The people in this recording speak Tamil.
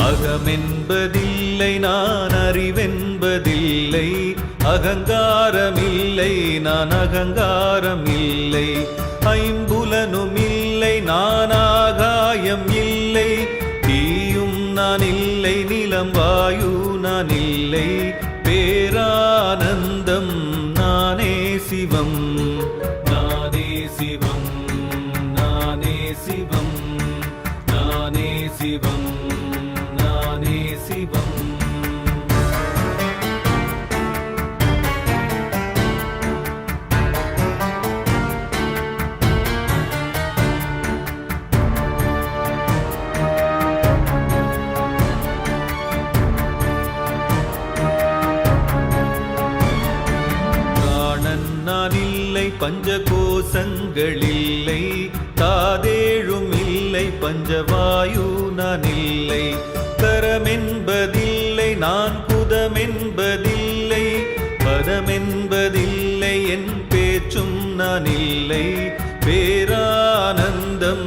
அகமென்பதில்லை நான் அறிவென்பதில்லை, அகங்காரமில்லை நான் அகங்காரமில்லை, ஐம்புலனும் இல்லை நான் ஆகாயம் இல்லை, தீயும் நான் இல்லை நிலம் வாயு நான் இல்லை, பேரானந்தம் நானே சிவம், நானே சிவம், நானே சிவம், நானே சிவம், நானே சிவம். பிராணன் நான் இல்லை, பஞ்சகோசங்கள் இல்லை, தாதேழும் இல்லை, பஞ்சவாயு நான் இல்லை, கரமென்பதில்லை நான் புதமென்பதில்லை, பதமென்பதில்லை, என் பேச்சும் நான் இல்லை, பேரானந்தம்